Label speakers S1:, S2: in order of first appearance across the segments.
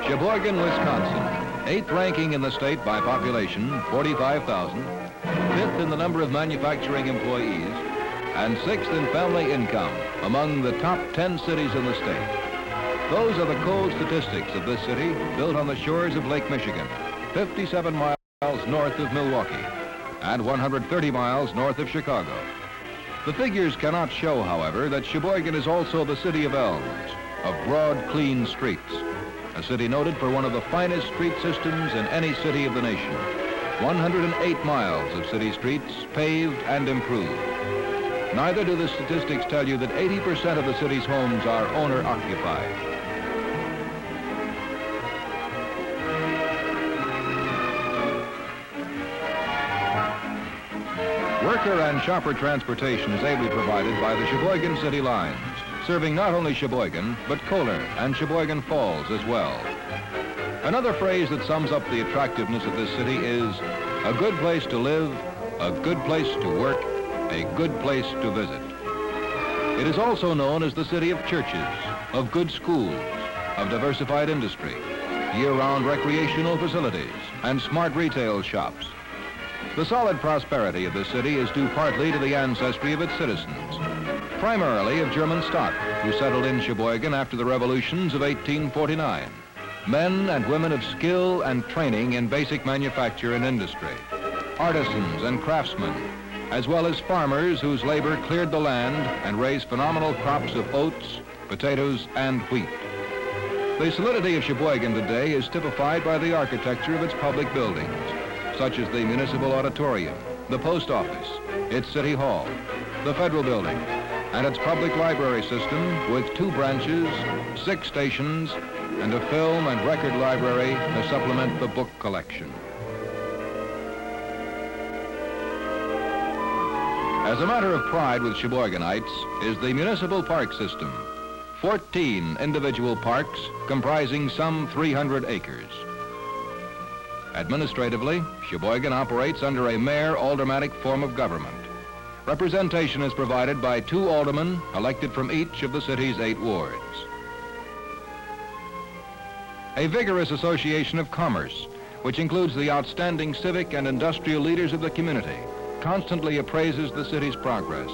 S1: Sheboygan, Wisconsin, 8th ranking in the state by population, 45,000, 5th in the number of manufacturing employees, and 6th in family income among the top 10 cities in the state. Those are the cold statistics of this city, built on the shores of Lake Michigan, 57 miles north of Milwaukee, and 130 miles north of Chicago. The figures cannot show, however, that Sheboygan is also the city of elms, of broad, clean streets, a city noted for one of the finest street systems in any city of the nation. 108 miles of city streets paved and improved. Neither do the statistics tell you that 80% of the city's homes are owner-occupied. Worker and shopper transportation is ably provided by the Sheboygan City Lines, serving not only Sheboygan, but Kohler and Sheboygan Falls as well. Another phrase that sums up the attractiveness of this city is a good place to live, a good place to work, a good place to visit. It is also known as the city of churches, of good schools, of diversified industry, year-round recreational facilities, and smart retail shops. The solid prosperity of this city is due partly to the ancestry of its citizens, primarily of German stock, who settled in Sheboygan after the revolutions of 1849. Men and women of skill and training in basic manufacture and industry, artisans and craftsmen, as well as farmers whose labor cleared the land and raised phenomenal crops of oats, potatoes, and wheat. The solidity of Sheboygan today is typified by the architecture of its public buildings, such as the Municipal Auditorium, the Post Office, its City Hall, the Federal Building, and its public library system with 2 branches, 6 stations, and a film and record library to supplement the book collection. As a matter of pride with Sheboyganites is the municipal park system, 14 individual parks comprising some 300 acres. Administratively, Sheboygan operates under a mayor-aldermanic form of government. Representation is provided by 2 aldermen elected from each of the city's 8 wards. A vigorous association of commerce, which includes the outstanding civic and industrial leaders of the community, constantly appraises the city's progress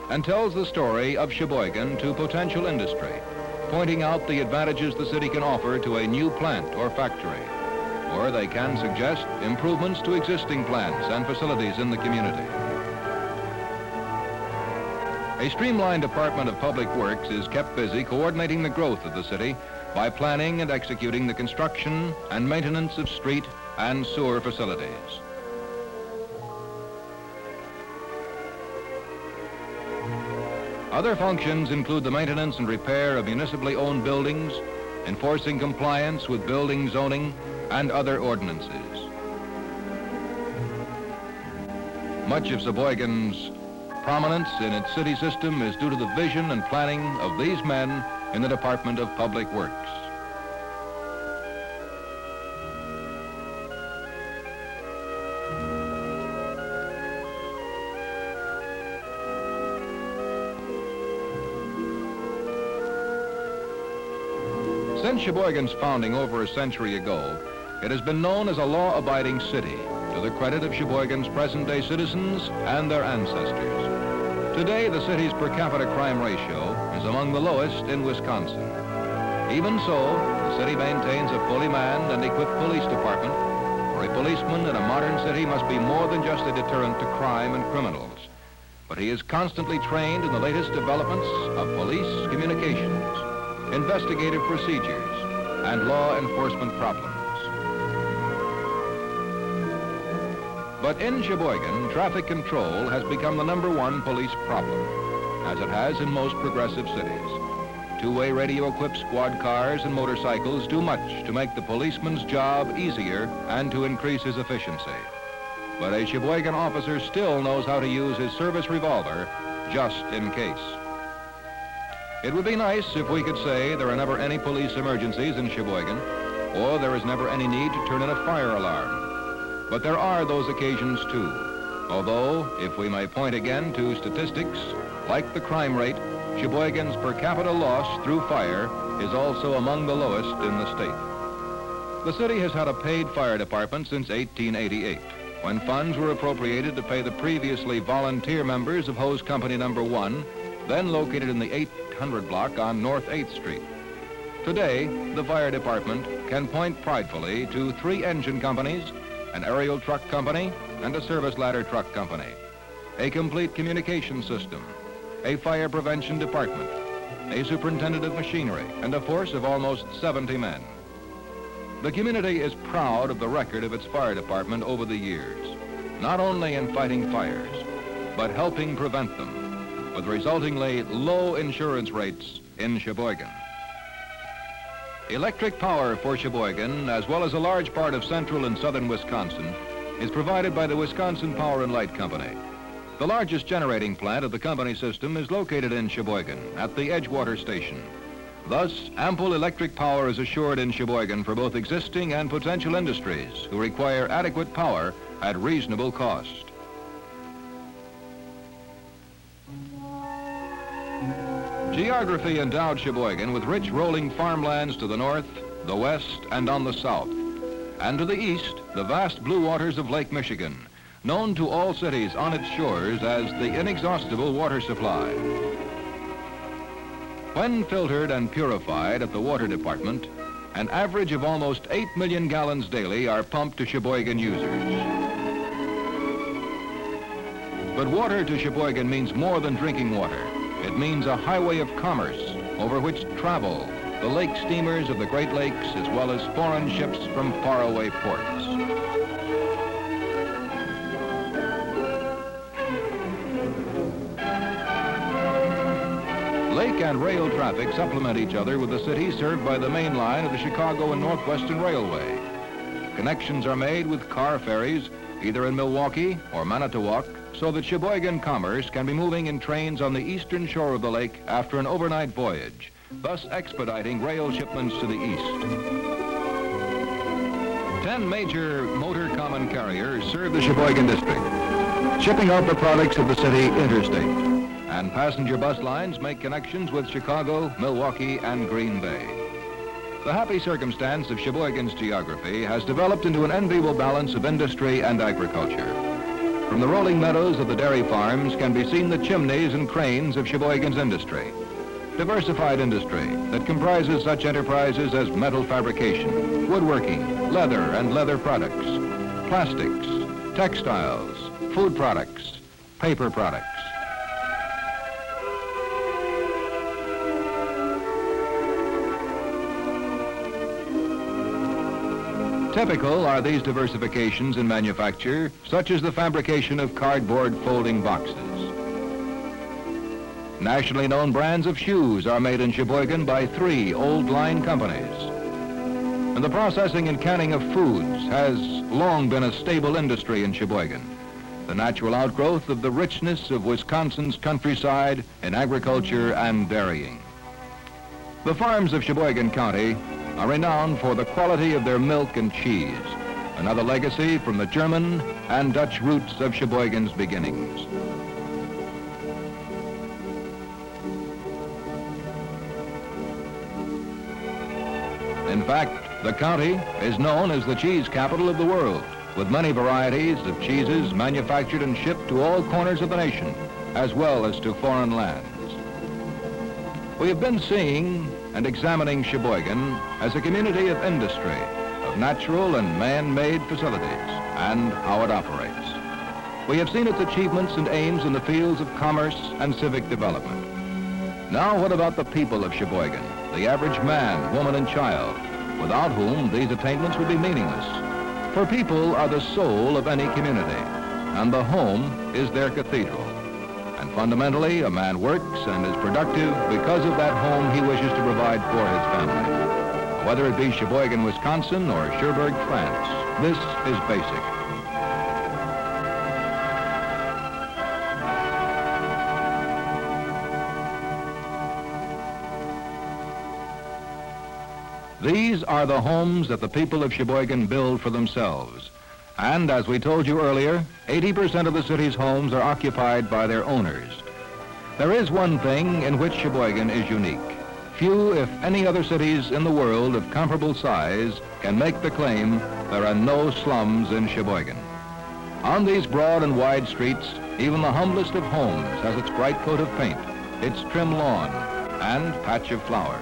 S1: and tells the story of Sheboygan to potential industry, pointing out the advantages the city can offer to a new plant or factory, or they can suggest improvements to existing plants and facilities in the community. A streamlined Department of Public Works is kept busy coordinating the growth of the city by planning and executing the construction and maintenance of street and sewer facilities. Other functions include the maintenance and repair of municipally owned buildings, enforcing compliance with building zoning, and other ordinances. Much of Sheboygan's prominence in its city system is due to the vision and planning of these men in the Department of Public Works. Since Sheboygan's founding over a century ago, it has been known as a law-abiding city, to the credit of Sheboygan's present-day citizens and their ancestors. Today, the city's per capita crime ratio is among the lowest in Wisconsin. Even so, the city maintains a fully manned and equipped police department, for a policeman in a modern city must be more than just a deterrent to crime and criminals, but he is constantly trained in the latest developments of police communications, investigative procedures, and law enforcement problems. But in Sheboygan, traffic control has become the #1 police problem, as it has in most progressive cities. Two-way radio-equipped squad cars and motorcycles do much to make the policeman's job easier and to increase his efficiency. But a Sheboygan officer still knows how to use his service revolver just in case. It would be nice if we could say there are never any police emergencies in Sheboygan, or there is never any need to turn in a fire alarm. But there are those occasions too, although, if we may point again to statistics, like the crime rate, Sheboygan's per capita loss through fire is also among the lowest in the state. The city has had a paid fire department since 1888, when funds were appropriated to pay the previously volunteer members of Hose Company Number 1, then located in the 800 block on North 8th Street. Today, the fire department can point pridefully to 3 engine companies, an aerial truck company, and a service ladder truck company, a complete communication system, a fire prevention department, a superintendent of machinery, and a force of almost 70 men. The community is proud of the record of its fire department over the years, not only in fighting fires, but helping prevent them, with resultingly low insurance rates in Sheboygan. Electric power for Sheboygan, as well as a large part of central and southern Wisconsin, is provided by the Wisconsin Power and Light Company. The largest generating plant of the company system is located in Sheboygan at the Edgewater Station. Thus, ample electric power is assured in Sheboygan for both existing and potential industries who require adequate power at reasonable cost. Geography endowed Sheboygan with rich rolling farmlands to the north, the west, and on the south. And to the east, the vast blue waters of Lake Michigan, known to all cities on its shores as the inexhaustible water supply. When filtered and purified at the water department, an average of almost 8 million gallons daily are pumped to Sheboygan users. But water to Sheboygan means more than drinking water. It means a highway of commerce over which travel the lake steamers of the Great Lakes as well as foreign ships from faraway ports. Lake and rail traffic supplement each other with the city served by the main line of the Chicago and Northwestern Railway. Connections are made with car ferries either in Milwaukee or Manitowoc, so that Sheboygan commerce can be moving in trains on the eastern shore of the lake after an overnight voyage, thus expediting rail shipments to the east. 10 major motor common carriers serve the Sheboygan district, shipping out the products of the city interstate, and passenger bus lines make connections with Chicago, Milwaukee, and Green Bay. The happy circumstance of Sheboygan's geography has developed into an enviable balance of industry and agriculture. From the rolling meadows of the dairy farms can be seen the chimneys and cranes of Sheboygan's industry. Diversified industry that comprises such enterprises as metal fabrication, woodworking, leather and leather products, plastics, textiles, food products, paper products. Typical are these diversifications in manufacture, such as the fabrication of cardboard folding boxes. Nationally known brands of shoes are made in Sheboygan by 3 old line companies. And the processing and canning of foods has long been a stable industry in Sheboygan, the natural outgrowth of the richness of Wisconsin's countryside in agriculture and dairying. The farms of Sheboygan County are renowned for the quality of their milk and cheese, another legacy from the German and Dutch roots of Sheboygan's beginnings. In fact, the county is known as the cheese capital of the world, with many varieties of cheeses manufactured and shipped to all corners of the nation, as well as to foreign lands. We have been seeing and examining Sheboygan as a community of industry, of natural and man-made facilities, and how it operates. We have seen its achievements and aims in the fields of commerce and civic development. Now what about the people of Sheboygan, the average man, woman, and child, without whom these attainments would be meaningless? For people are the soul of any community, and the home is their cathedral. And fundamentally, a man works and is productive because of that home he wishes to provide for his family. Whether it be Sheboygan, Wisconsin, or Cherbourg, France, this is basic. These are the homes that the people of Sheboygan build for themselves. And as we told you earlier, 80% of the city's homes are occupied by their owners. There is one thing in which Sheboygan is unique. few, if any other cities in the world of comparable size can make the claim there are no slums in Sheboygan. On these broad and wide streets, even the humblest of homes has its bright coat of paint, its trim lawn, and patch of flowers.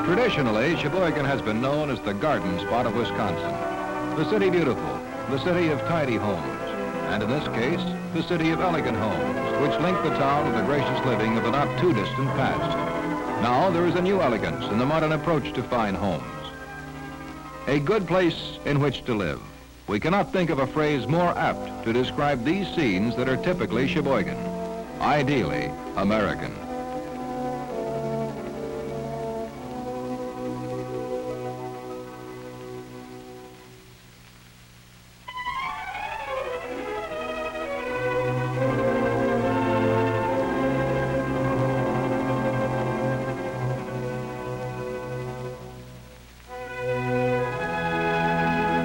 S1: Traditionally, Sheboygan has been known as the garden spot of Wisconsin, the city beautiful, the city of tidy homes, and in this case, the city of elegant homes, which link the town with the gracious living of the not-too-distant past. Now there is a new elegance in the modern approach to fine homes. A good place in which to live. We cannot think of a phrase more apt to describe these scenes that are typically Sheboygan, ideally American.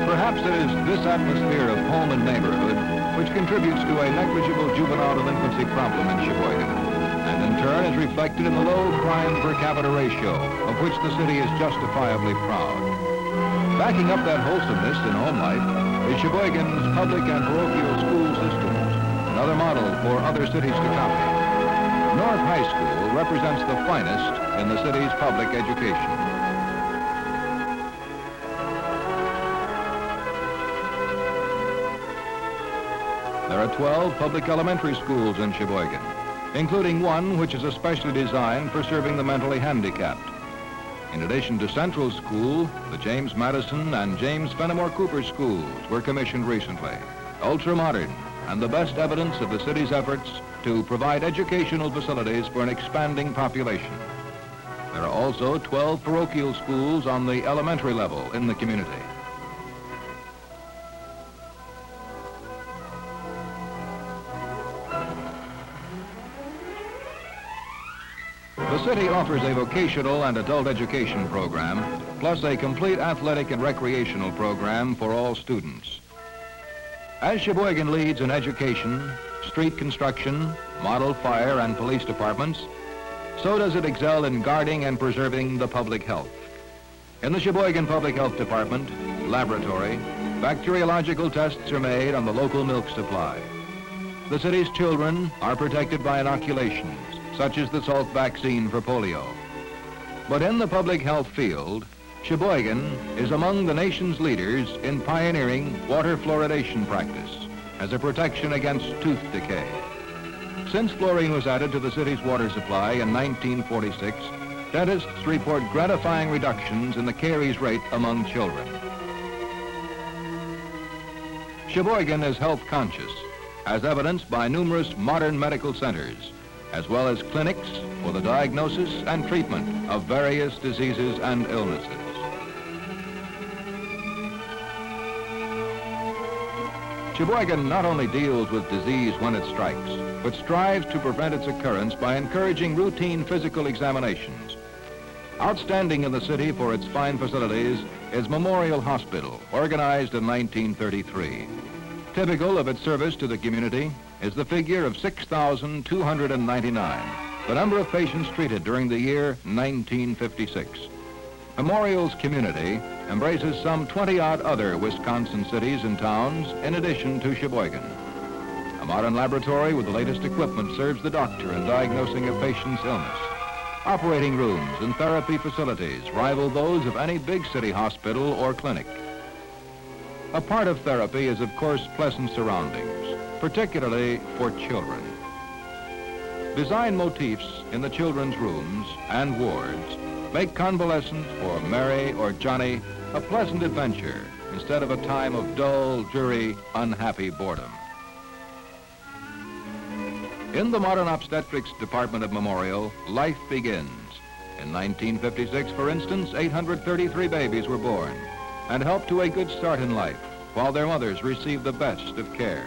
S1: Perhaps it is this atmosphere of home and neighborhood which contributes to a negligible juvenile delinquency problem in Sheboygan, and in turn is reflected in the low crime per capita ratio, of which the city is justifiably proud. Backing up that wholesomeness in home life is Sheboygan's public and parochial school systems, another model for other cities to copy. North High School represents the finest in the city's public education. There are 12 public elementary schools in Sheboygan, including one which is especially designed for serving the mentally handicapped. In addition to Central School, the James Madison and James Fenimore Cooper schools were commissioned recently, ultra-modern and the best evidence of the city's efforts to provide educational facilities for an expanding population. There are also 12 parochial schools on the elementary level in the community. The city offers a vocational and adult education program, plus a complete athletic and recreational program for all students. As Sheboygan leads in education, street construction, model fire and police departments, so does it excel in guarding and preserving the public health. In the Sheboygan Public Health Department laboratory, bacteriological tests are made on the local milk supply. The city's children are protected by inoculations, such as the Salk vaccine for polio. But in the public health field, Sheboygan is among the nation's leaders in pioneering water fluoridation practice as a protection against tooth decay. Since fluorine was added to the city's water supply in 1946, dentists report gratifying reductions in the caries rate among children. Sheboygan is health conscious, as evidenced by numerous modern medical centers, as well as clinics for the diagnosis and treatment of various diseases and illnesses. Sheboygan not only deals with disease when it strikes, but strives to prevent its occurrence by encouraging routine physical examinations. Outstanding in the city for its fine facilities is Memorial Hospital, organized in 1933. Typical of its service to the community is the figure of 6,299, the number of patients treated during the year 1956. Memorial's community embraces some 20-odd other Wisconsin cities and towns in addition to Sheboygan. A modern laboratory with the latest equipment serves the doctor in diagnosing a patient's illness. Operating rooms and therapy facilities rival those of any big city hospital or clinic. A part of therapy is, of course, pleasant surroundings, particularly for children. Design motifs in the children's rooms and wards make convalescence for Mary or Johnny a pleasant adventure instead of a time of dull, dreary, unhappy boredom. In the modern obstetrics department of Memorial, life begins. In 1956, for instance, 833 babies were born and helped to a good start in life while their mothers received the best of care.